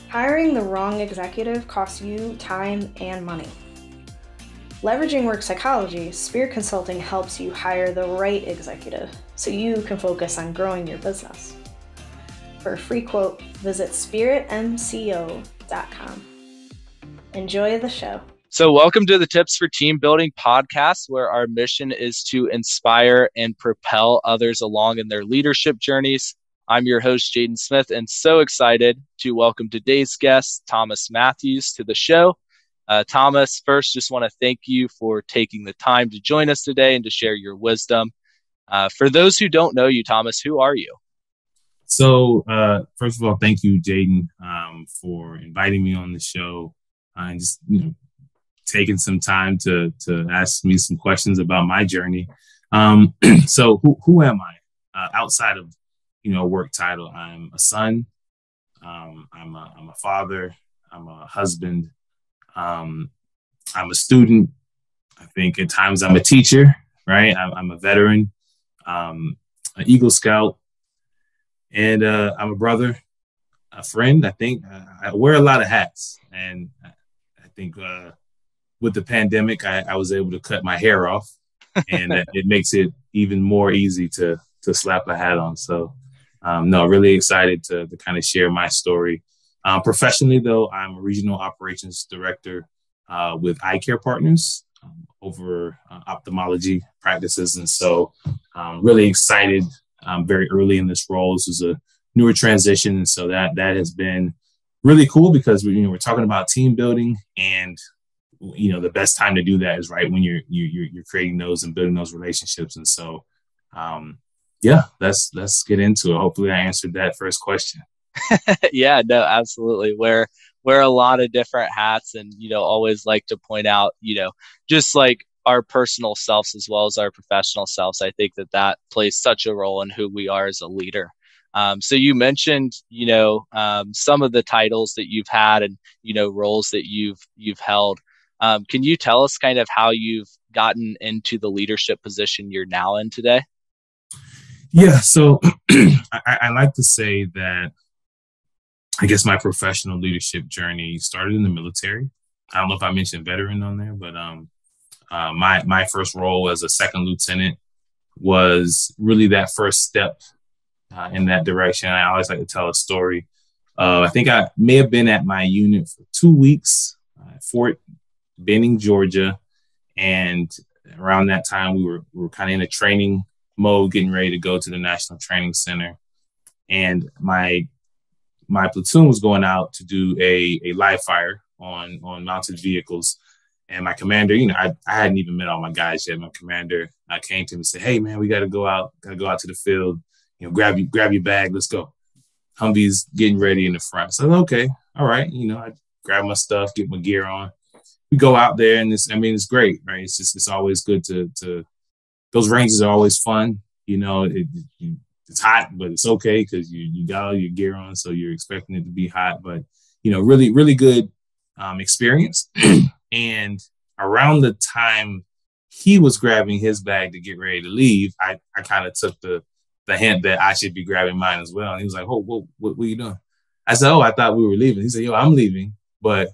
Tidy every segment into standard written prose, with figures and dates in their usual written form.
Hiring the wrong executive costs you time and money. Leveraging work psychology, Spear Consulting helps you hire the right executive so you can focus on growing your business. For a free quote, visit spiritmco.com. Enjoy the show. So welcome to the Tips for Team Building podcast, where our mission is to inspire and propel others along in their leadership journeys. I'm your host, Jaden Smith, and so excited to welcome today's guest, Thomas Matthews, to the show. Thomas, first, just want to thank you for taking the time to join us today and to share your wisdom. For those who don't know you, Thomas, who are you? So, first of all, thank you, Jaden, for inviting me on the show and just taking some time to ask me some questions about my journey. So, who am I outside of work title? I'm a son. I'm a father. I'm a husband. I'm a student. I think at times I'm a teacher, right? I'm a veteran, an Eagle Scout, and I'm a brother, a friend. I think I wear a lot of hats, and I think with the pandemic, I was able to cut my hair off, and it makes it even more easy to slap a hat on. So, really excited to kind of share my story. Professionally, though, I'm a regional operations director with EyeCare Partners over ophthalmology practices. And so really excited very early in this role. This is a newer transition. And so that has been really cool because we're talking about team building, and the best time to do that is right when you're creating those and building those relationships. And so let's get into it. Hopefully I answered that first question. Yeah, no, absolutely. Wear a lot of different hats, and always like to point out, just like our personal selves as well as our professional selves. I think that plays such a role in who we are as a leader. So you mentioned, some of the titles that you've had and roles that you've held. Can you tell us kind of how you've gotten into the leadership position you're now in today? Yeah, so I like to say that I guess my professional leadership journey started in the military. I don't know if I mentioned veteran on there, but my first role as a second lieutenant was really that first step in that direction. I always like to tell a story. I think I may have been at my unit for 2 weeks at Fort Benning, Georgia. And around that time, we were kind of in a training mode, getting ready to go to the National Training Center. And my platoon was going out to do a live fire on mounted vehicles. And my commander, I hadn't even met all my guys yet. My commander came to me and said, "Hey man, we got to go out to the field, grab your bag. Let's go." Humvee's getting ready in the front. So, okay, all right. I grab my stuff, get my gear on. We go out there, and it's great, right? It's always good to those ranges are always fun. It's hot, but it's okay because you got all your gear on, so you're expecting it to be hot. But really, really good experience. And around the time he was grabbing his bag to get ready to leave, I kind of took the hint that I should be grabbing mine as well. And he was like, "Oh, what are you doing?" I said, "Oh, I thought we were leaving." He said, "Yo, I'm leaving, but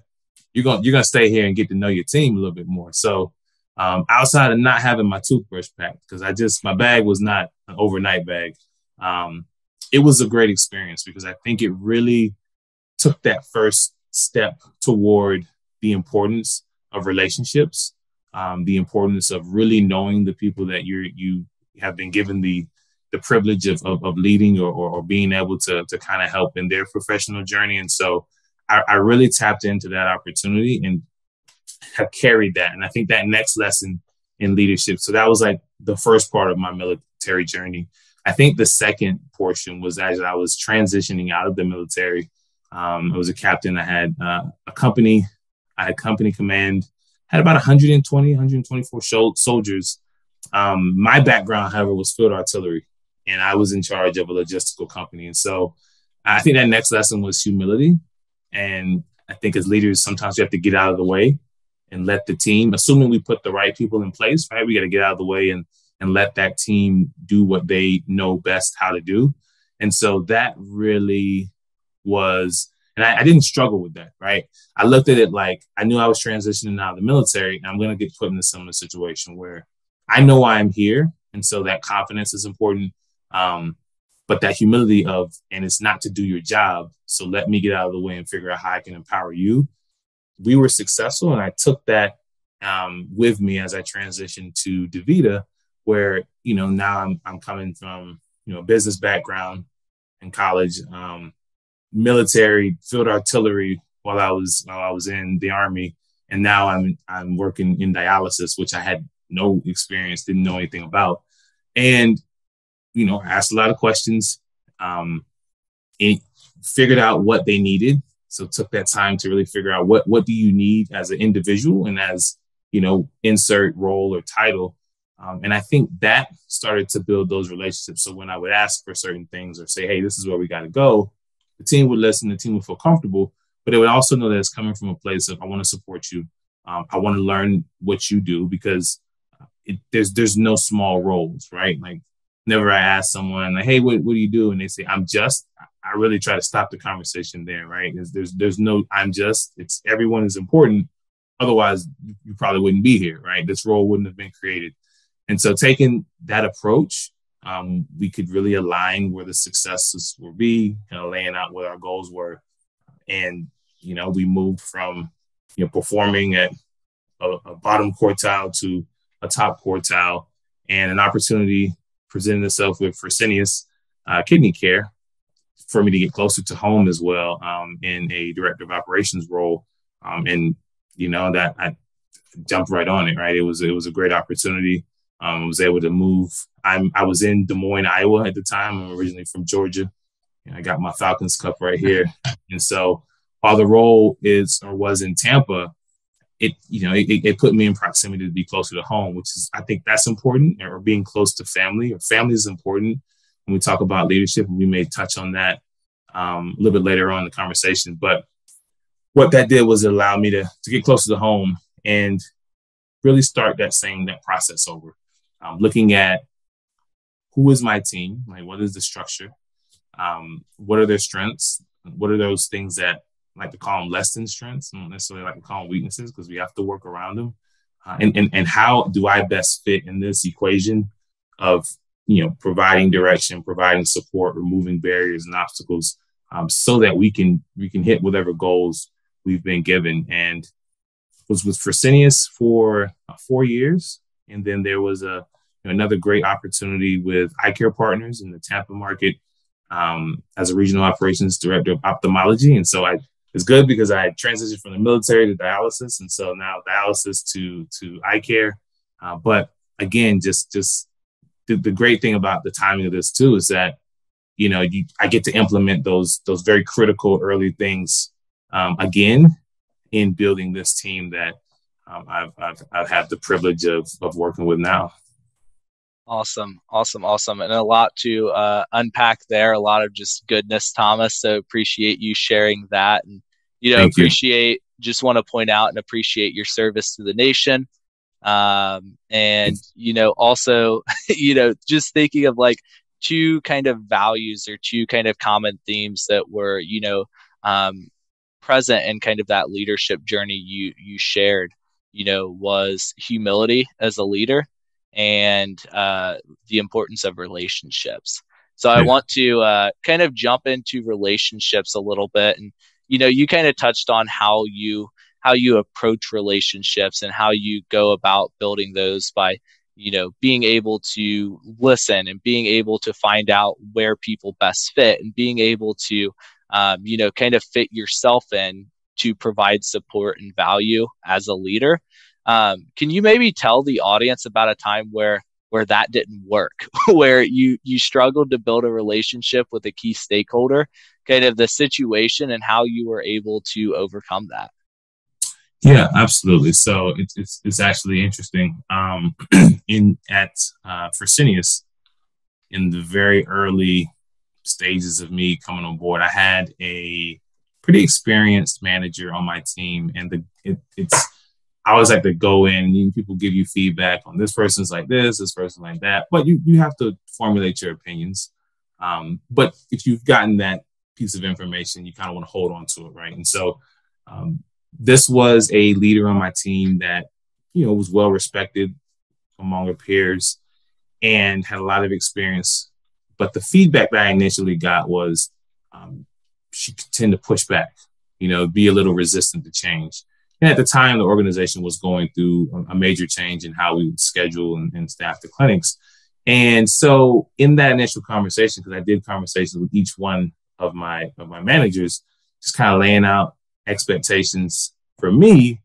you're gonna stay here and get to know your team a little bit more." So outside of not having my toothbrush packed, because my bag was not an overnight bag. It was a great experience because I think it really took that first step toward the importance of relationships, the importance of really knowing the people that you have been given the privilege of leading or being able to kind of help in their professional journey. And so I really tapped into that opportunity and have carried that. And I think that next lesson in leadership. So that was like the first part of my military journey. I think the second portion was as I was transitioning out of the military. I was a captain. I had a company. I had company command, had about 120, 124 soldiers. My background, however, was field artillery, and I was in charge of a logistical company. And so I think that next lesson was humility. And I think as leaders, sometimes you have to get out of the way and let the team, assuming we put the right people in place, right? We got to get out of the way and let that team do what they know best how to do. And so that really was And I didn't struggle with that, right? I looked at it like I knew I was transitioning out of the military, and I'm going to get put in a similar situation where I know why I'm here. And so that confidence is important. But that humility and it's not to do your job. So let me get out of the way and figure out how I can empower you. We were successful. And I took that with me as I transitioned to DaVita, where, now I'm coming from, business background in college, military, field artillery while I was in the Army. And now I'm working in dialysis, which I had no experience, didn't know anything about. And, asked a lot of questions, and figured out what they needed. So took that time to really figure out what do you need as an individual and as, insert role or title. And I think that started to build those relationships. So when I would ask for certain things or say, hey, this is where we got to go, the team would listen, the team would feel comfortable, but they would also know that it's coming from a place of, I want to support you. I want to learn what you do, because there's no small roles, right? Like, whenever I ask someone, like, hey, what do you do? And they say, I really try to stop the conversation there, right? There's no, it's everyone is important. Otherwise, you probably wouldn't be here, right? This role wouldn't have been created. And so taking that approach, we could really align where the successes will be, laying out what our goals were. And, we moved from, performing at a bottom quartile to a top quartile, and an opportunity presented itself with Fresenius Kidney Care for me to get closer to home as well, in a director of operations role. And, that I jumped right on it, right? It was a great opportunity. I was able to move. I was in Des Moines, Iowa at the time. I'm originally from Georgia. I got my Falcons cup right here. And so while the role was in Tampa, it put me in proximity to be closer to home, which is, I think that's important, or being close to family, or family is important when we talk about leadership. And we may touch on that a little bit later on in the conversation. But what that did was allow me to get closer to home and really start that process over. Looking at who is my team, like what is the structure, what are their strengths, what are those things that I like to call them less than strengths, I don't necessarily like to call them weaknesses, because we have to work around them, and how do I best fit in this equation of providing direction, providing support, removing barriers and obstacles, so that we can hit whatever goals we've been given. And was with Fresenius for 4 years. And then there was another great opportunity with EyeCare Partners in the Tampa market, as a regional operations director of ophthalmology. And so it's good because I transitioned from the military to dialysis. And so now dialysis to EyeCare. But again, just the great thing about the timing of this too is that, I get to implement those very critical early things, again, in building this team that I've had the privilege of working with now. Awesome. And a lot to unpack there, a lot of just goodness, Thomas. So appreciate you sharing that. And, just want to point out and appreciate your service to the nation. And, also, just thinking of like two kind of values or two kind of common themes that were, present in kind of that leadership journey you shared, was humility as a leader and the importance of relationships. So I want to kind of jump into relationships a little bit. And, you kind of touched on how you approach relationships and how you go about building those by, being able to listen and being able to find out where people best fit and being able to, kind of fit yourself in to provide support and value as a leader. Can you maybe tell the audience about a time where that didn't work, where you struggled to build a relationship with a key stakeholder, kind of the situation and how you were able to overcome that? Yeah, absolutely. So it's actually interesting. At Fresenius, in the very early stages of me coming on board, I had a pretty experienced manager on my team, and I always like to go in and people give you feedback on this person's like this person like that, but you have to formulate your opinions. But if you've gotten that piece of information, you kind of want to hold on to it, right? And so this was a leader on my team that, was well respected among her peers and had a lot of experience. But the feedback that I initially got was she could tend to push back, be a little resistant to change. And at the time, the organization was going through a major change in how we would schedule and staff the clinics. And so in that initial conversation, because I did conversations with each one of my managers, just kind of laying out expectations for me,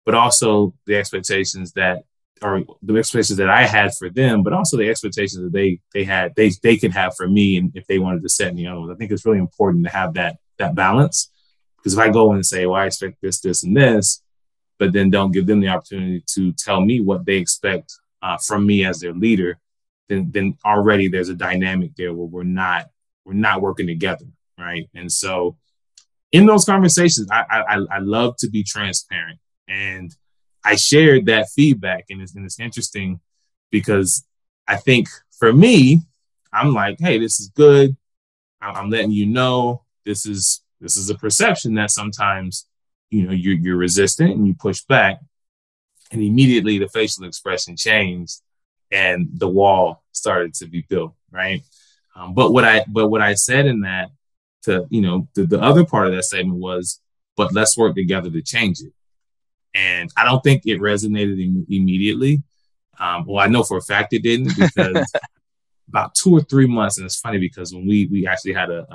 but also the expectations that I had for them, but also the expectations that they could have for me, and if they wanted to set any other ones. I think it's really important to have that balance, because if I go in and say, well, I expect this, this, and this, but then don't give them the opportunity to tell me what they expect from me as their leader, then already there's a dynamic there where we're not working together, right? And so in those conversations, I love to be transparent, and I shared that feedback, and it's interesting because I think for me, I'm like, hey, this is good. I'm letting you know this is a perception that sometimes, you're resistant and you push back, and immediately the facial expression changed and the wall started to be built, right? But what I said in that to, the other part of that statement was, but let's work together to change it. And I don't think it resonated immediately. Well, I know for a fact it didn't, because about 2 or 3 months, and it's funny because when we actually had a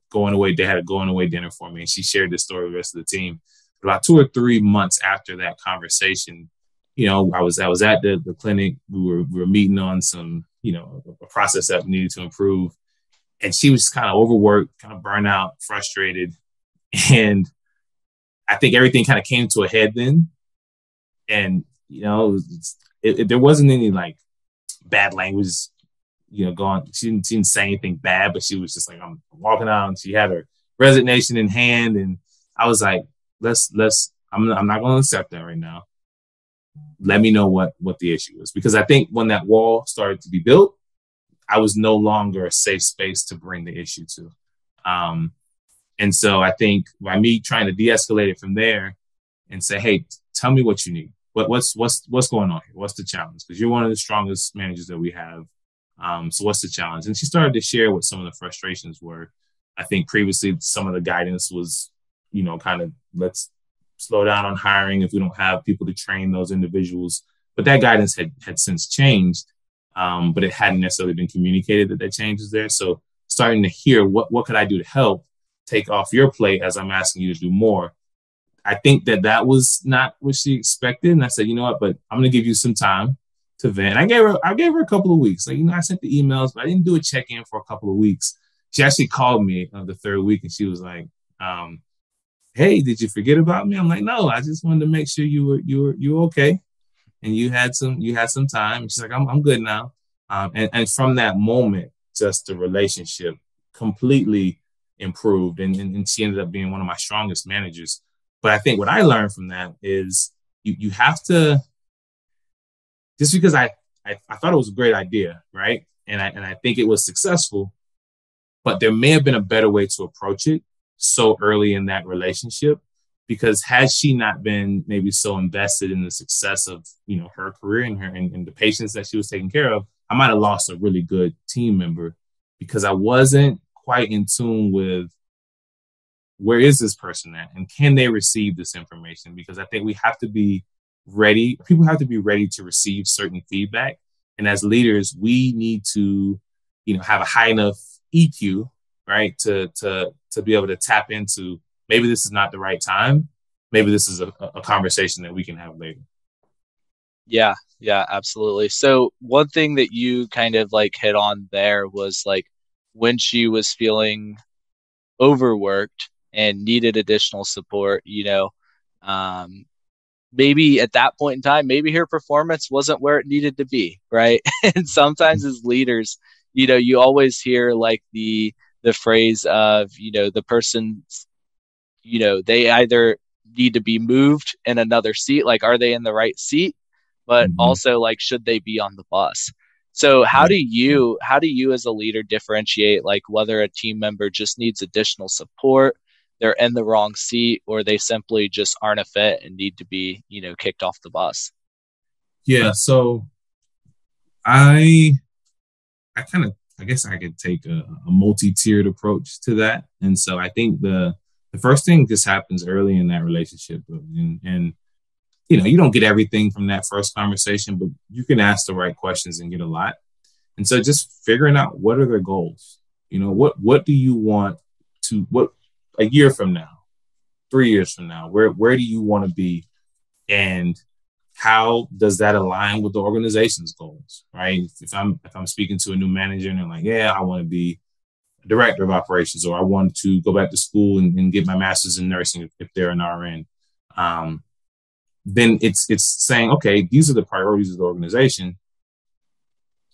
going away, they had a going away dinner for me, and she shared this story with the rest of the team. But about 2 or 3 months after that conversation, I was at the clinic. We were meeting on some, a process that needed to improve, and she was kind of overworked, kind of burnt out, frustrated, and I think everything kind of came to a head then. And, there wasn't any like bad language, going. She didn't say anything bad, but she was just like, I'm walking out, and she had her resignation in hand. And I was like, I'm not going to accept that right now. Let me know what the issue is. Because I think when that wall started to be built, I was no longer a safe space to bring the issue to. And so I think by me trying to de-escalate it from there and say, hey, tell me what you need. What's going on here? What's the challenge? Because you're one of the strongest managers that we have. So what's the challenge? And she started to share what some of the frustrations were. I think previously some of the guidance was, kind of let's slow down on hiring if we don't have people to train those individuals. But that guidance had since changed, but it hadn't necessarily been communicated that change is there. So starting to hear what could I do to help take off your plate as I'm asking you to do more. I think that was not what she expected. And I said, you know what, but I'm going to give you some time to vent. I gave her a couple of weeks. Like, I sent the emails, but I didn't do a check-in for a couple of weeks. She actually called me the third week, and she was like, hey, did you forget about me? I'm like, no, I just wanted to make sure you were okay. And you had some time. And she's like, I'm good now. And from that moment, just the relationship completely improved, and she ended up being one of my strongest managers. But I think what I learned from that is you have to, just because I thought it was a great idea, right? And I think it was successful, but there may have been a better way to approach it so early in that relationship, because had she not been maybe so invested in the success of, her career and the patients that she was taking care of, I might have lost a really good team member, because I wasn't quite in tune with where is this person at and can they receive this information? Because I think we have to be ready. People have to be ready to receive certain feedback. And as leaders, we need to, have a high enough EQ, right? To be able to tap into, maybe this is not the right time. Maybe this is a conversation that we can have later. Yeah, absolutely. So one thing that you kind of like hit on there was like when she was feeling overworked and needed additional support, maybe at that point in time, maybe her performance wasn't where it needed to be, right? And sometimes as leaders, you always hear like the phrase of, the person's, they either need to be moved in another seat, like are they in the right seat? But also like, should they be on the bus? So how do you as a leader differentiate like whether a team member just needs additional support, they're in the wrong seat, or they simply just aren't a fit and need to be, kicked off the bus? Yeah. So I I guess I could take a multi-tiered approach to that. And so I think the first thing just happens early in that relationship. And you don't get everything from that first conversation, but you can ask the right questions and get a lot. And so just figuring out what are their goals? What do you want what a year from now, 3 years from now, where do you want to be? And how does that align with the organization's goals, right? If I'm speaking to a new manager and they're like, yeah, I want to be a director of operations, or I want to go back to school and get my master's in nursing if they're an RN, then it's saying, okay, these are the priorities of the organization.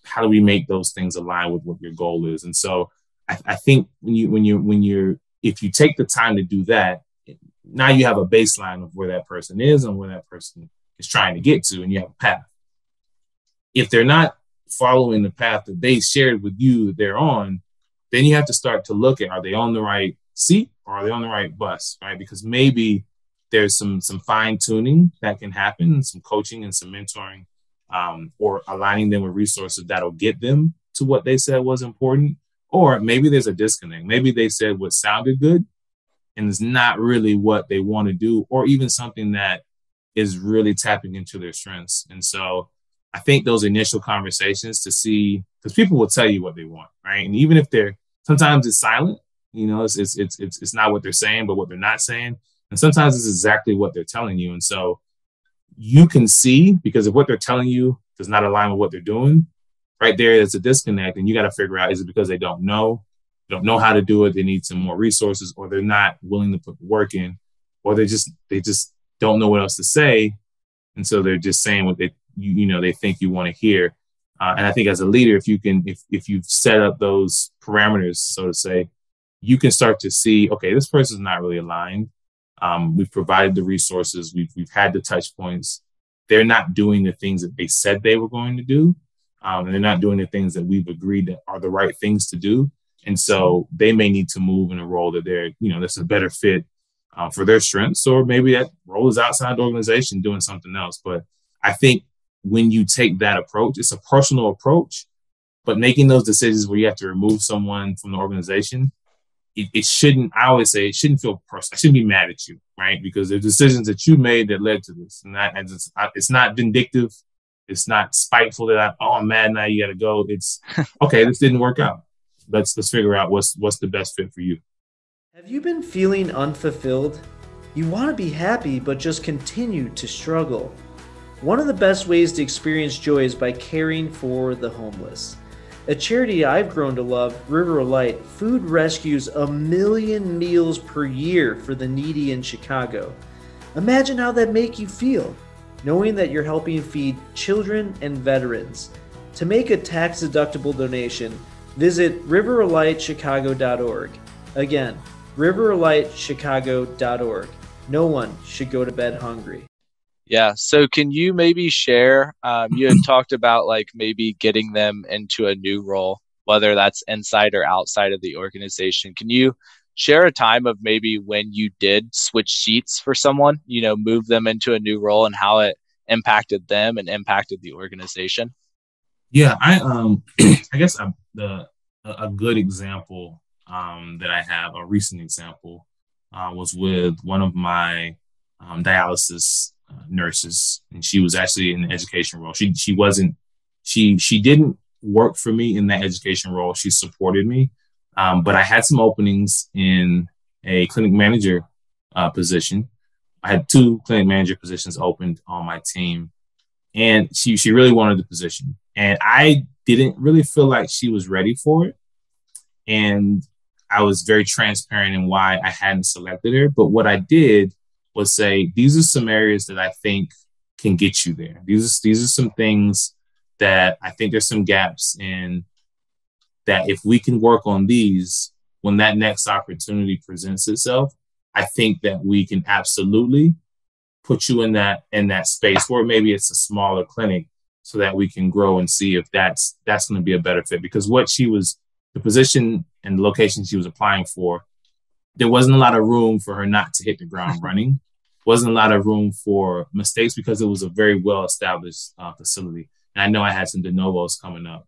How do we make those things align with what your goal is? And so I think if you take the time to do that, now you have a baseline of where that person is and where that person is trying to get to, and you have a path. If they're not following the path that they shared with you that they're on, then you have to start to look at, are they on the right seat or are they on the right bus, right? Because maybe there's some fine tuning that can happen, some coaching and some mentoring, or aligning them with resources that'll get them to what they said was important. Or maybe there's a disconnect. Maybe they said what sounded good and it's not really what they want to do, or even something that is really tapping into their strengths. And so I think those initial conversations to see, because people will tell you what they want, right? And even if sometimes it's silent, it's not what they're saying, but what they're not saying. And sometimes it's exactly what they're telling you. And so you can see, because if what they're telling you does not align with what they're doing, right there's a disconnect. And you got to figure out, is it because they don't know how to do it, they need some more resources, or they're not willing to put the work in, or they just don't know what else to say. And so they're just saying what they think you want to hear. And I think as a leader, if you've set up those parameters, so to say, you can start to see, okay, this person's not really aligned. We've provided the resources. We've had the touch points. They're not doing the things that they said they were going to do. And they're not doing the things that we've agreed that are the right things to do. And so they may need to move in a role that that's a better fit for their strengths, or maybe that role is outside the organization doing something else. But I think when you take that approach, it's a personal approach, but making those decisions where you have to remove someone from the organization, it shouldn't, I always say, it shouldn't feel personal. I shouldn't be mad at you, right? Because there's decisions that you made that led to this. And it's not vindictive. It's not spiteful that I'm mad now, you got to go. It's, okay, this didn't work out. Let's figure out what's the best fit for you. Have you been feeling unfulfilled? You want to be happy, but just continue to struggle. One of the best ways to experience joy is by caring for the homeless. A charity I've grown to love, River of Light, food rescues 1 million meals per year for the needy in Chicago. Imagine how that makes you feel, knowing that you're helping feed children and veterans. To make a tax-deductible donation, visit riveroflightchicago.org. Again, riveroflightchicago.org. No one should go to bed hungry. Yeah. So can you maybe share, you had talked about like maybe getting them into a new role, whether that's inside or outside of the organization. Can you share a time of maybe when you did switch seats for someone, move them into a new role, and how it impacted them and impacted the organization? Yeah, I guess a good example that I have, a recent example, was with one of my dialysis nurses, and she was actually in the education role. She didn't work for me in that education role. She supported me, but I had some openings in a clinic manager position. I had 2 clinic manager positions opened on my team, and she really wanted the position, and I didn't really feel like she was ready for it. And I was very transparent in why I hadn't selected her. But what I did was say, these are some areas that I think can get you there. These are some things that I think there's some gaps in, that if we can work on these, when that next opportunity presents itself, I think that we can absolutely put you in that space where maybe it's a smaller clinic, so that we can grow and see if that's going to be a better fit. Because the position and the location she was applying for, there wasn't a lot of room for her not to hit the ground running. Wasn't a lot of room for mistakes because it was a very well-established facility. And I know I had some de novos coming up.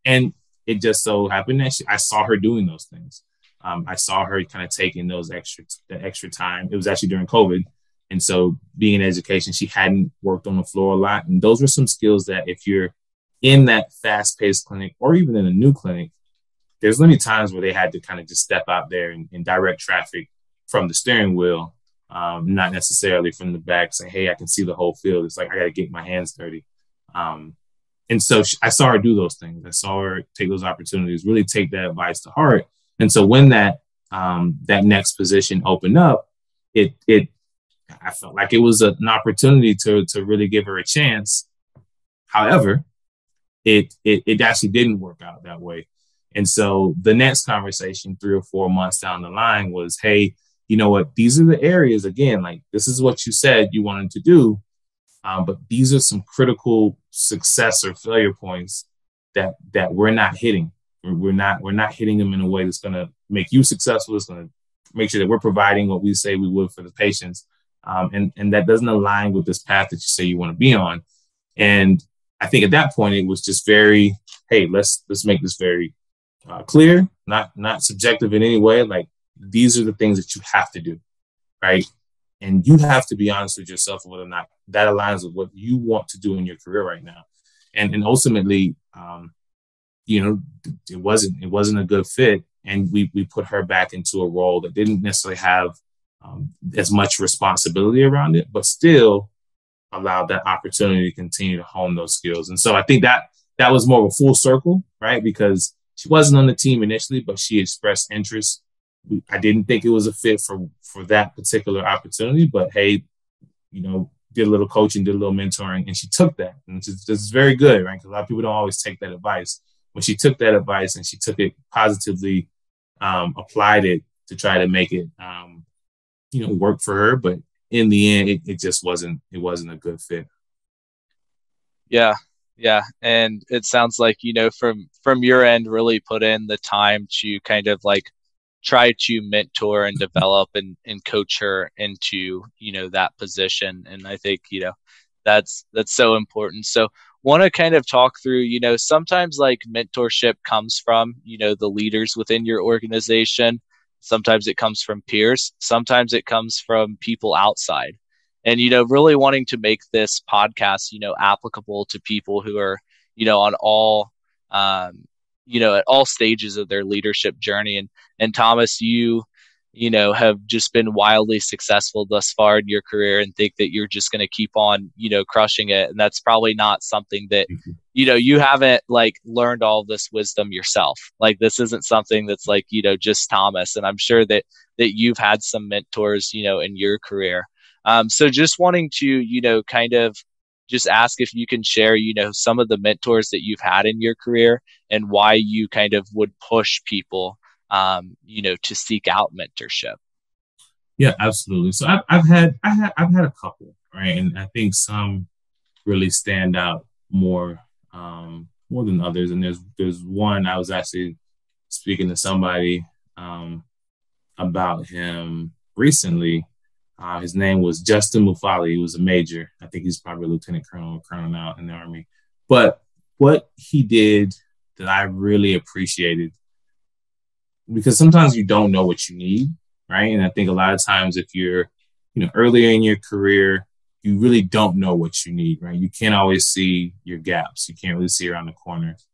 And it just so happened that I saw her doing those things. I saw her kind of taking that extra time. It was actually during COVID. And so being in education, she hadn't worked on the floor a lot. And those were some skills that if you're in that fast-paced clinic or even in a new clinic, there's many times where they had to kind of just step out there and direct traffic from the steering wheel, not necessarily from the back saying, hey, I can see the whole field. It's like, I got to get my hands dirty. And so I saw her do those things. I saw her take those opportunities, really take that advice to heart. And so when that next position opened up, I felt like it was an opportunity to really give her a chance. However, it actually didn't work out that way. And so the next conversation 3 or 4 months down the line was, hey, you know what? These are the areas, again, like this is what you said you wanted to do. But these are some critical success or failure points that we're not hitting. We're not hitting them in a way that's going to make you successful. It's going to make sure that we're providing what we say we would for the patients. And that doesn't align with this path that you say you want to be on. And I think at that point, it was just very, hey, let's make this very clear, not subjective in any way. Like, these are the things that you have to do, right? And you have to be honest with yourself whether or not that aligns with what you want to do in your career right now. And ultimately, it wasn't a good fit. And we put her back into a role that didn't necessarily have as much responsibility around it, but still allowed that opportunity to continue to hone those skills. And so I think that was more of a full circle, right? Because she wasn't on the team initially, but she expressed interest. I didn't think it was a fit for that particular opportunity, but hey, did a little coaching, did a little mentoring, and she took that. And this is very good, right? Because a lot of people don't always take that advice. When she took that advice and she took it positively, applied it to try to make it, work for her. But in the end, it just wasn't a good fit. Yeah. Yeah. And it sounds like, from your end, really put in the time to kind of like try to mentor and develop and coach her into, that position. And I think, that's so important. So want to kind of talk through, sometimes like mentorship comes from, the leaders within your organization. Sometimes it comes from peers. Sometimes it comes from people outside. And, really wanting to make this podcast, applicable to people who are, on all, at all stages of their leadership journey. And Thomas, you have just been wildly successful thus far in your career and think that you're just going to keep on, crushing it. And that's probably not something that, you haven't like learned all this wisdom yourself. Like, this isn't something that's like, just Thomas. And I'm sure that you've had some mentors, in your career. So just wanting to, kind of just ask if you can share, some of the mentors that you've had in your career and why you kind of would push people, to seek out mentorship. Yeah, absolutely. So I've had a couple, right? And I think some really stand out more than others. And there's one, I was actually speaking to somebody about him recently. His name was Justin Mufali. He was a major. I think he's probably a lieutenant colonel or colonel now in the Army. But what he did that I really appreciated, because sometimes you don't know what you need, right? And I think a lot of times if you're, earlier in your career, you really don't know what you need, right? You can't always see your gaps. You can't really see around the corners.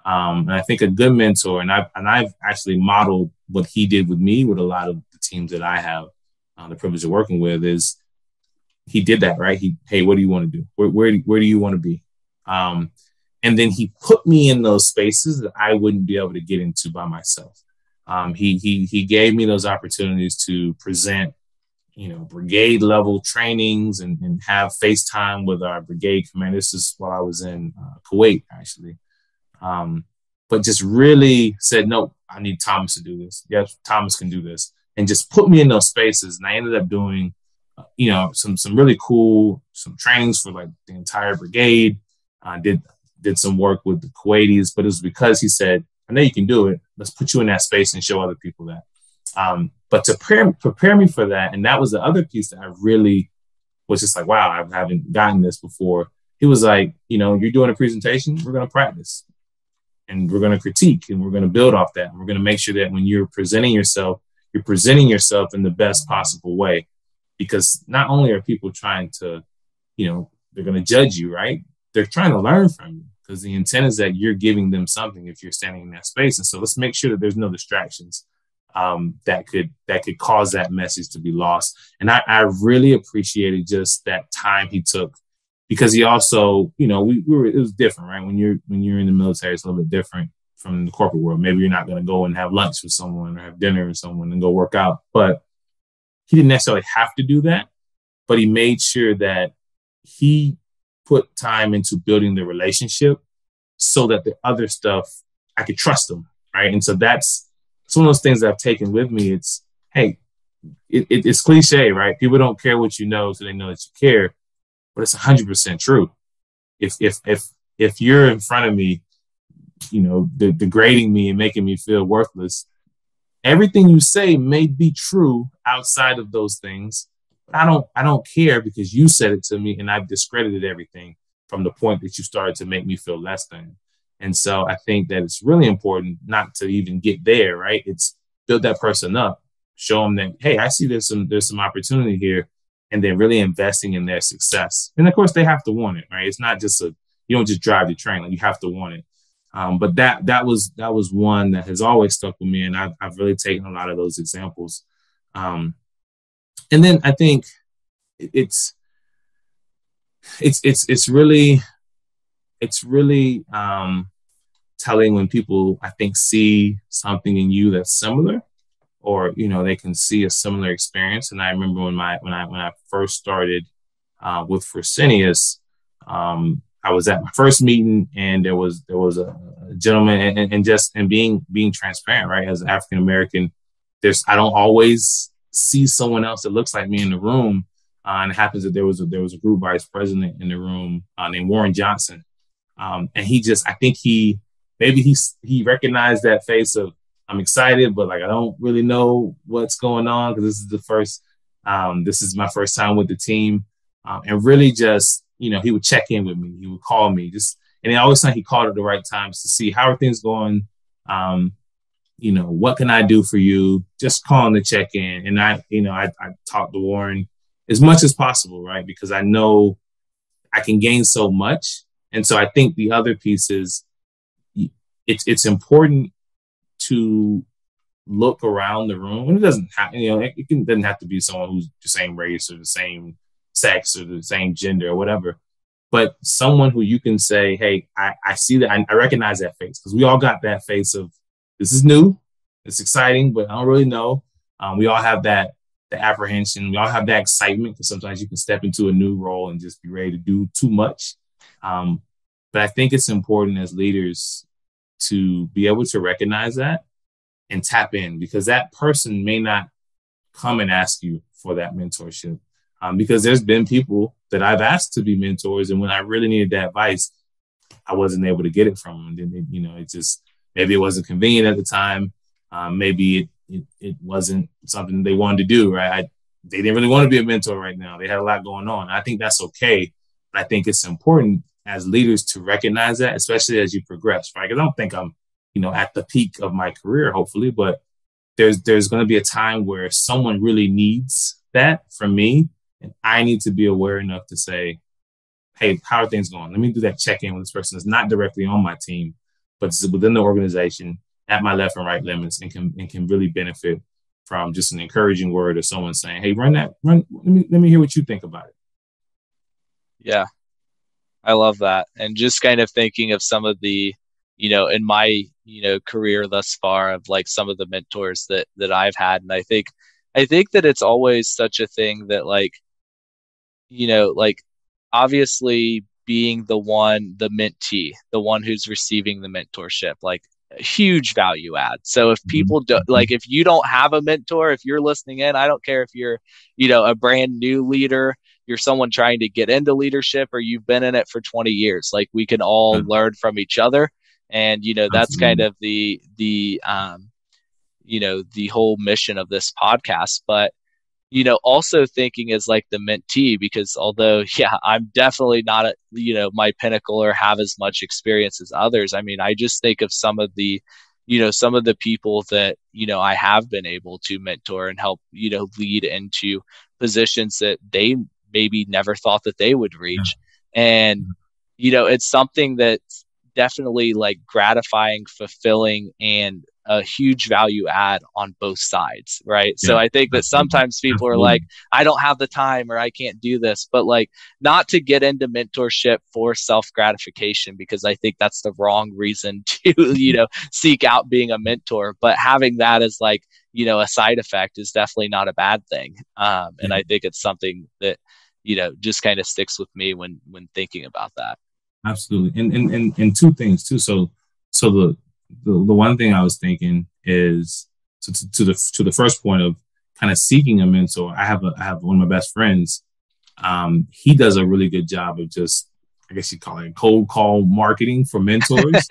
And I think a good mentor, and I've actually modeled what he did with me with a lot of the teams that I have the privilege of working with, is he did that, right? Hey, what do you want to do? Where do you want to be? And then he put me in those spaces that I wouldn't be able to get into by myself. He gave me those opportunities to present, brigade level trainings and have FaceTime with our brigade commander. This is while I was in Kuwait, actually. But just really said, no, I need Thomas to do this. Yes, Thomas can do this. And just put me in those spaces. And I ended up doing, some really cool, some trainings for like the entire brigade. Did some work with the Kuwaitis, but it was because he said, I know you can do it. Let's put you in that space and show other people that. But to prepare me for that, and that was the other piece that I really was just like, wow, I haven't gotten this before. He was like, you're doing a presentation, we're going to practice and we're going to critique and we're going to build off that. And we're going to make sure that when you're presenting yourself in the best possible way, because not only are people trying to, they're going to judge you, right? They're trying to learn from you, because the intent is that you're giving them something if you're standing in that space. And so let's make sure that there's no distractions that could cause that message to be lost. And I really appreciated just that time he took, because he also, it was different, right? When you're in the military, it's a little bit different from the corporate world. Maybe you're not going to go and have lunch with someone or have dinner with someone and go work out, but he didn't necessarily have to do that. But he made sure that he put time into building the relationship so that the other stuff, I could trust him, right? And so it's one of those things that I've taken with me. It's, hey, it's cliche, right? People don't care what you know, so they know that you care, but it's 100% true. If you're in front of me, degrading me and making me feel worthless, everything you say may be true outside of those things, but I don't care, because you said it to me and I've discredited everything from the point that you started to make me feel less than. And so I think that it's really important not to even get there, right? It's build that person up, show them that, hey, I see there's some opportunity here, and then really investing in their success. And of course they have to want it, right? It's not just you don't just drive the train, like you have to want it. But that was one that has always stuck with me, and I've really taken a lot of those examples. And then I think it's really telling when people, I think, see something in you that's similar, or they can see a similar experience. And I remember when I first started with Fresenius, I was at my first meeting, and there was a gentleman, and being transparent, right? As an African American, I don't always see someone else that looks like me in the room. And it happens that there was a group vice president in the room named Warren Johnson. And I think he recognized that face of, I'm excited, but like, I don't really know what's going on, because this is my first time with the team. And really just, he would check in with me. He would call me and then always he called at the right times to see how are things going. What can I do for you? Just calling to check in. And I talk to Warren as much as possible, right? Because I know I can gain so much. And so I think the other piece is it's important to look around the room. And it doesn't have, doesn't have to be someone who's the same race or the same sex or the same gender or whatever, but someone who you can say, hey, I see that, I recognize that face, because we all got that face of, this is new, it's exciting, but I don't really know. We all have the apprehension, we all have that excitement, because sometimes you can step into a new role and just be ready to do too much. But I think it's important as leaders to be able to recognize that and tap in, because that person may not come and ask you for that mentorship. Because there's been people that I've asked to be mentors, and when I really needed that advice, I wasn't able to get it from them. It just, maybe it wasn't convenient at the time. Maybe it wasn't something they wanted to do, right? They didn't really want to be a mentor right now. They had a lot going on. I think that's okay. But I think it's important as leaders to recognize that, especially as you progress, right? Because I don't think I'm, at the peak of my career, hopefully, but there's going to be a time where someone really needs that from me. And I need to be aware enough to say, hey, how are things going? Let me do that check-in with this person that's not directly on my team, but it's within the organization at my left and right limits, and can really benefit from just an encouraging word or someone saying, hey, let me hear what you think about it. Yeah, I love that. And just kind of thinking of some of the, in my, career thus far, of like some of the mentors that I've had. And I think that it's always such a thing that obviously being the mentee, the one who's receiving the mentorship, like a huge value add. So if people don't, if you don't have a mentor, if you're listening in, I don't care if you're, a brand new leader, you're someone trying to get into leadership or you've been in it for 20 years. Like we can all learn from each other. And, that's kind of the the whole mission of this podcast. But, also thinking as like the mentee, because although, I'm definitely not at, my pinnacle or have as much experience as others. I mean, I just think of some of the people that, I have been able to mentor and help, lead into positions that they maybe never thought that they would reach. And, it's something that's definitely like gratifying, fulfilling, and a huge value add on both sides. Right. So I think that sometimes people are like, I don't have the time or I can't do this, but like not to get into mentorship for self-gratification, because I think that's the wrong reason to, seek out being a mentor, but having that as like, a side effect is definitely not a bad thing. And I think it's something that, just kind of sticks with me when thinking about that. Absolutely. And two things too. So the one thing I was thinking is to the first point of kind of seeking a mentor. I have one of my best friends. He does a really good job of just, I guess you call it cold call marketing for mentors.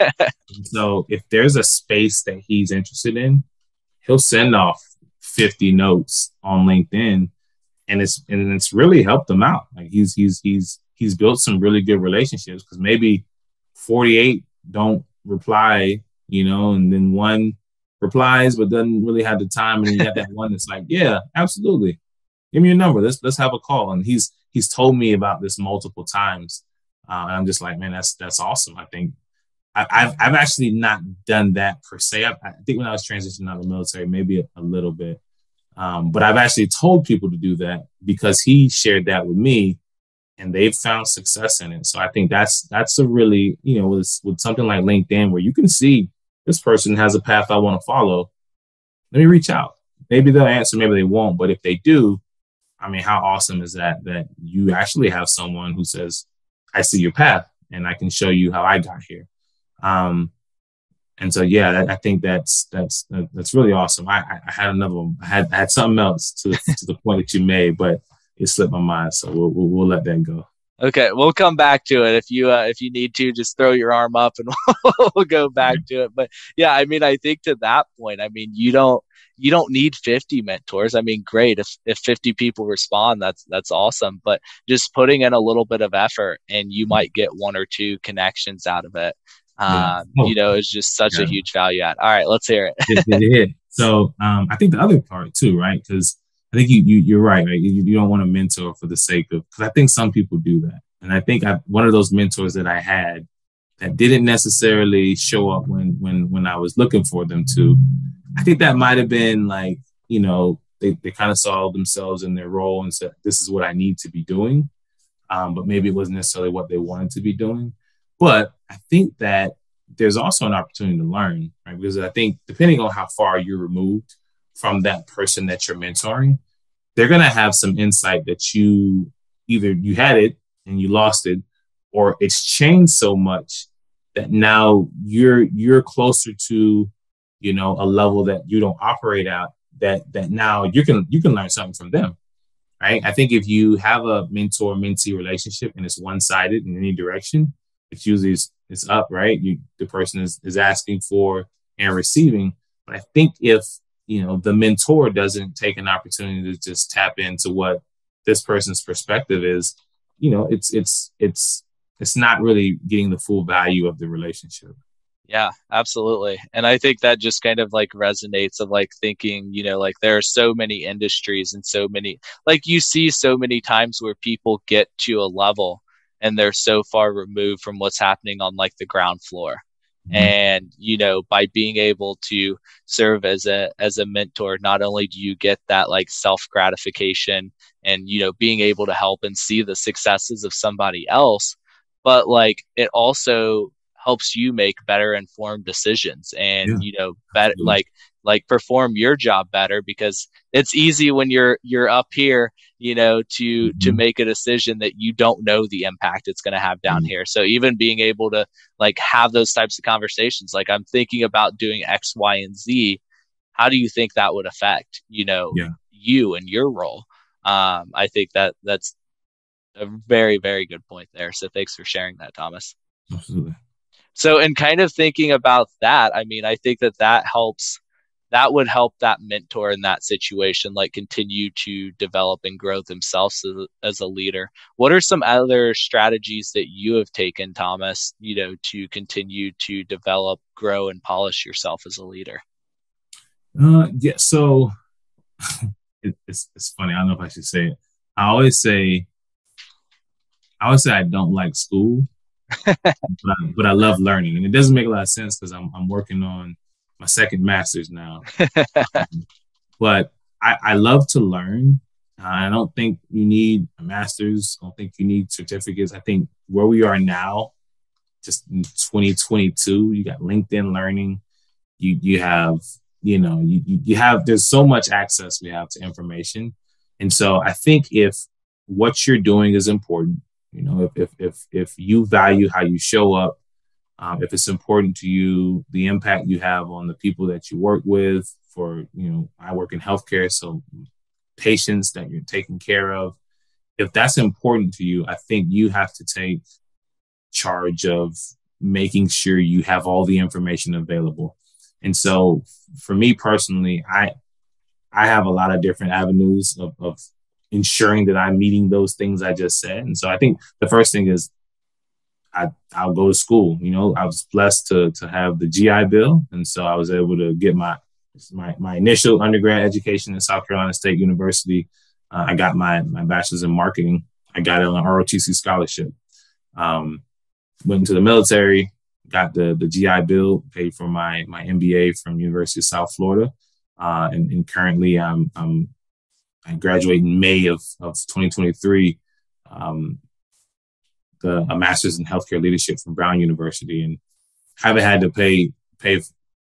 So if there's a space that he's interested in, he'll send off 50 notes on LinkedIn, and it's really helped him out. Like he's built some really good relationships, because maybe 48 don't reply, and then one replies but doesn't really have the time, and then you got that one that's like, yeah, absolutely, give me your number, let's have a call. And he's told me about this multiple times, and I'm just like, man, that's awesome. I think I've actually not done that per se. I think when I was transitioning out of the military, maybe a little bit, but I've actually told people to do that because he shared that with me, and they've found success in it. So I think that's a really, with something like LinkedIn, where you can see this person has a path I want to follow. Let me reach out. Maybe they'll answer, maybe they won't. But if they do, I mean, how awesome is that you actually have someone who says, I see your path and I can show you how I got here. And so, I think that's really awesome. I had another one. I had something else to the point that you made, but it slipped my mind. So we'll let that go. Okay, we'll come back to it. If you need to, just throw your arm up and we'll go back to it. But I mean, I think to that point, I mean, you don't need 50 mentors. I mean, great. If 50 people respond, that's awesome. But just putting in a little bit of effort, and you might get one or two connections out of it. It's just such a huge value add. All right, let's hear it. So I think the other part too, right? Because I think you're right. You don't want to mentor for the sake of, because I think some people do that. And I think one of those mentors that I had that didn't necessarily show up when I was looking for them to, I think that might have been like, they kind of saw themselves in their role and said, this is what I need to be doing. But maybe it wasn't necessarily what they wanted to be doing. But I think that there's also an opportunity to learn, right? Because I think depending on how far you're removed from that person that you're mentoring, they're going to have some insight that you had it and you lost it, or it's changed so much that now you're closer to, a level that you don't operate at, that now you can learn something from them, right? I think if you have a mentor-mentee relationship and it's one-sided in any direction, it's usually it's up, right? The person is asking for and receiving. But I think if, the mentor doesn't take an opportunity to just tap into what this person's perspective is, it's not really getting the full value of the relationship. Yeah, absolutely. And I think that just kind of like resonates of like thinking, like there are so many industries and so many, like you see so many times where people get to a level and they're so far removed from what's happening on like the ground floor. Mm-hmm. And, by being able to serve as a mentor, not only do you get that like self gratification and, being able to help and see the successes of somebody else, but like it also helps you make better informed decisions and, better, like perform your job better, because it's easy when you're up here, to make a decision that you don't know the impact it's going to have down here. So even being able to like have those types of conversations, like I'm thinking about doing X, Y, and Z. How do you think that would affect, you and your role? I think that's a very, very good point there. So thanks for sharing that, Thomas. Absolutely. So in kind of thinking about that, I mean, I think that would help that mentor in that situation, like continue to develop and grow themselves as a leader. What are some other strategies that you have taken, Thomas, to continue to develop, grow, and polish yourself as a leader? Yeah. So it's funny. I don't know if I should say it. I always say I don't like school, but I love learning, and it doesn't make a lot of sense because I'm working on my second master's now. But I love to learn. I don't think you need a master's. I don't think you need certificates. I think where we are now, just in 2022, you got LinkedIn Learning. You have, you have, there's so much access we have to information. And so I think if what you're doing is important, if you value how you show up, if it's important to you, the impact you have on the people that you work with. I work in healthcare, so patients that you're taking care of, if that's important to you, I think you have to take charge of making sure you have all the information available. And so for me personally, I have a lot of different avenues of ensuring that I'm meeting those things I just said. And so I think the first thing is I'll go to school. I was blessed to have the GI Bill. And so I was able to get my initial undergrad education at South Carolina State University. I got my bachelor's in marketing. I got it on an ROTC scholarship. Went into the military, got the GI Bill, paid for my MBA from University of South Florida. And currently I graduate in May of 2023. A master's in healthcare leadership from Brown University, and haven't had to pay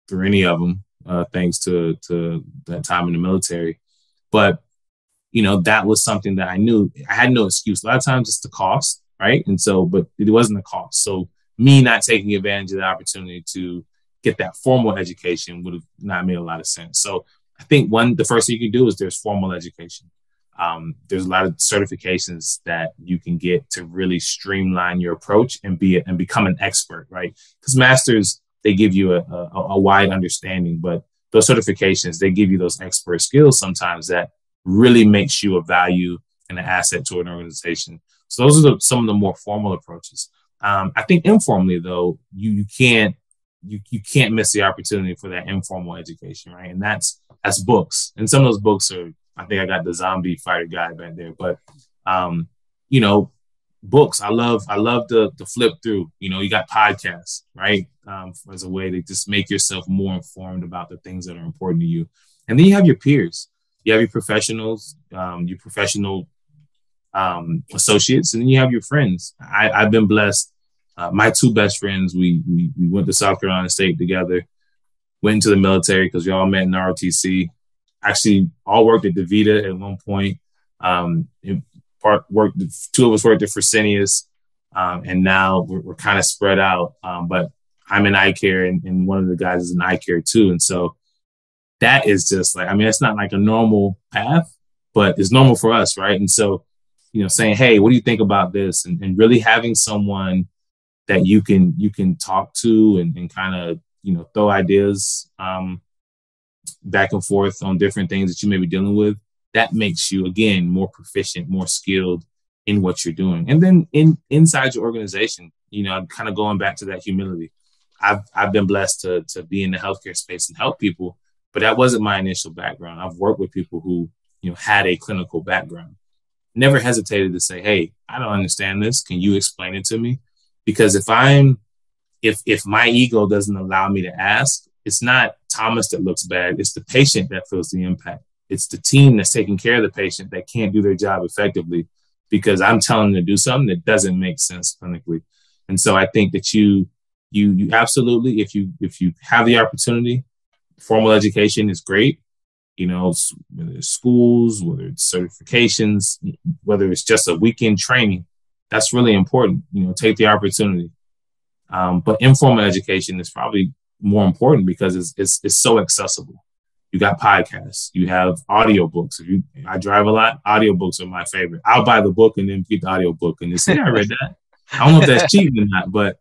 for any of them, thanks to that time in the military. But, that was something that I knew I had no excuse. A lot of times it's the cost, right? And so, but it wasn't the cost. So me not taking advantage of the opportunity to get that formal education would have not made a lot of sense. So I think the first thing you can do is there's formal education. There's a lot of certifications that you can get to really streamline your approach and become an expert, right? Because masters, they give you a wide understanding, but those certifications, they give you those expert skills sometimes that really makes you a value and an asset to an organization. So those are some of the more formal approaches. I think informally though, you can't miss the opportunity for that informal education, right? And that's books. And some of those books are, I think I got the zombie fighter guide back there, but, books, I love to flip through, you got podcasts, right? As a way to just make yourself more informed about the things that are important to you. And then you have your peers, you have your professionals, your professional, associates, and then you have your friends. I've been blessed. My two best friends, we went to South Carolina State together, went into the military because we all met in ROTC. Actually, all worked at DeVita at one point. Two of us worked at Fresenius, and now we're kind of spread out. But I'm in EyeCare, and one of the guys is in EyeCare too. And so that is just it's not like a normal path, but it's normal for us, right? And so, saying, hey, what do you think about this? And really having someone that you can talk to and kind of, throw ideas back and forth on different things that you may be dealing with, that makes you, again, more proficient, more skilled in what you're doing. And then inside your organization, kind of going back to that humility. I've been blessed to be in the healthcare space and help people, but that wasn't my initial background. I've worked with people who, had a clinical background. Never hesitated to say, hey, I don't understand this. Can you explain it to me? Because if my ego doesn't allow me to ask, it's not Thomas that looks bad. It's the patient that feels the impact. It's the team that's taking care of the patient that can't do their job effectively because I'm telling them to do something that doesn't make sense clinically. And so I think that you absolutely, if you have the opportunity, formal education is great. Whether it's schools, whether it's certifications, whether it's just a weekend training, that's really important. Take the opportunity. But informal education is probably more important because it's so accessible. You got podcasts. You have audiobooks. I drive a lot. Audiobooks are my favorite. I'll buy the book and then get the audiobook and just say, I read that. I don't know if that's cheating or not, but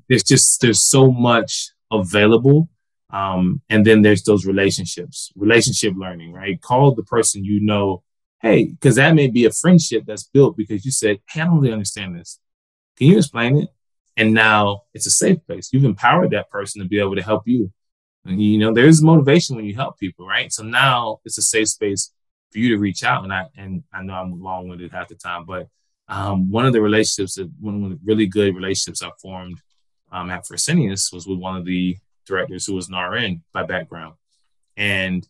there's so much available. And then there's those relationship learning, right? Call the person you know, hey, because that may be a friendship that's built because you said, hey, I don't really understand this. Can you explain it? And now it's a safe place. You've empowered that person to be able to help you. And, you know, there's motivation when you help people, right? So now it's a safe space for you to reach out. And I know I'm long-winded half the time, but one of the really good relationships I formed at Fresenius was with one of the directors who was an RN by background. And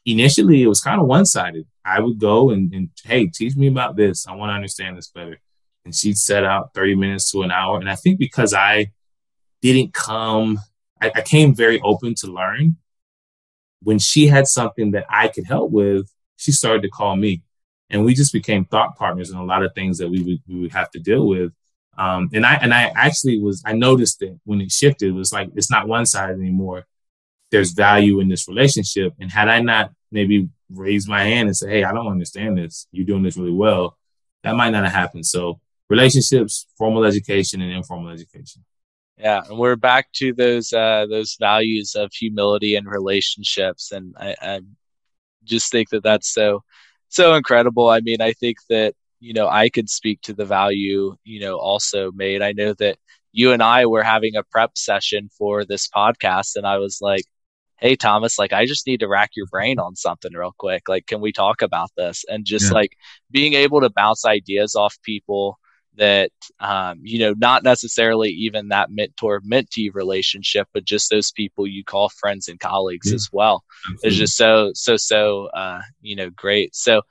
initially it was kind of one-sided. I would go and hey, teach me about this. I want to understand this better. And she'd set out 30 minutes to an hour. And I think because I came very open to learn. When she had something that I could help with, she started to call me. And we just became thought partners in a lot of things that we would have to deal with. And I noticed that when it shifted, it was like, it's not one-sided anymore. There's value in this relationship. And had I not maybe raised my hand and say, hey, I don't understand this. You're doing this really well. That might not have happened. So relationships, formal education, and informal education. Yeah, and we're back to those values of humility and relationships, and I just think that that's so incredible. I mean, I think that, you know, I could speak to the value, you know, also made. I know that you and I were having a prep session for this podcast, and I was like, hey, Thomas, like, I just need to rack your brain on something real quick. Like, can we talk about this? And just like being able to bounce ideas off people that, you know, not necessarily even that mentor-mentee relationship, but just those people you call friends and colleagues as well. Absolutely. It's just so, you know, great. So,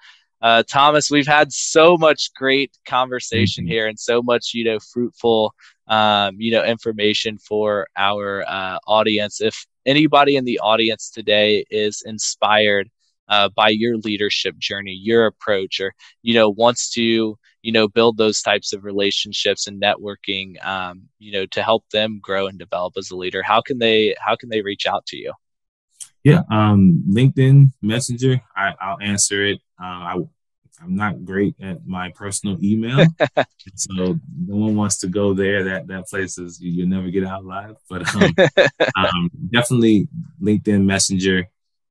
Thomas, we've had so much great conversation here and so much, you know, fruitful, you know, information for our audience. If anybody in the audience today is inspired by your leadership journey, your approach, or, you know, wants to, you know, build those types of relationships and networking, you know, to help them grow and develop as a leader, how can they reach out to you? Yeah. LinkedIn Messenger. I'll answer it. I'm not great at my personal email. So no one wants to go there. That place is, you'll never get out alive, but definitely LinkedIn Messenger.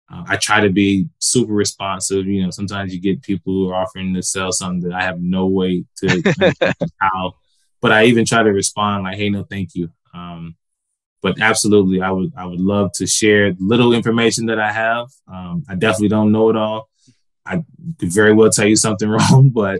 I try to be super responsive. You know, sometimes you get people who are offering to sell something that I have no way to how, but I even try to respond like, hey, no, thank you. But absolutely, I would love to share little information that I have. I definitely don't know it all. I could very well tell you something wrong, but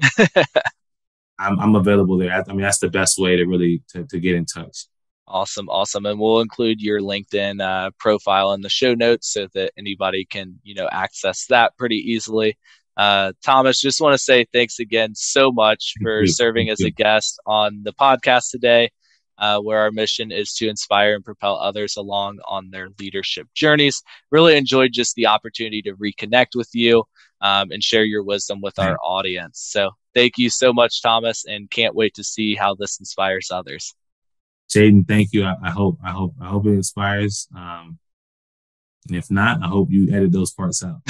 I'm available there. I mean, that's the best way to really to get in touch. Awesome. And we'll include your LinkedIn profile in the show notes so that anybody can, you know, access that pretty easily. Thomas, just want to say thanks again so much for serving as a guest on the podcast today, where our mission is to inspire and propel others along on their leadership journeys. Really enjoyed just the opportunity to reconnect with you and share your wisdom with our audience. So thank you so much, Thomas, and can't wait to see how this inspires others. Jaden, thank you. I hope it inspires. And if not, I hope you edit those parts out.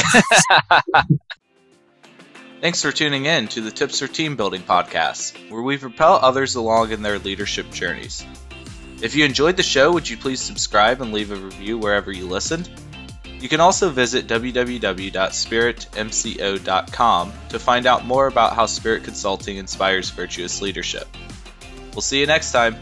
Thanks for tuning in to the Tips for Team Building podcast, where we propel others along in their leadership journeys. If you enjoyed the show, would you please subscribe and leave a review wherever you listened? You can also visit www.spiritmco.com to find out more about how Spirit Consulting inspires virtuous leadership. We'll see you next time.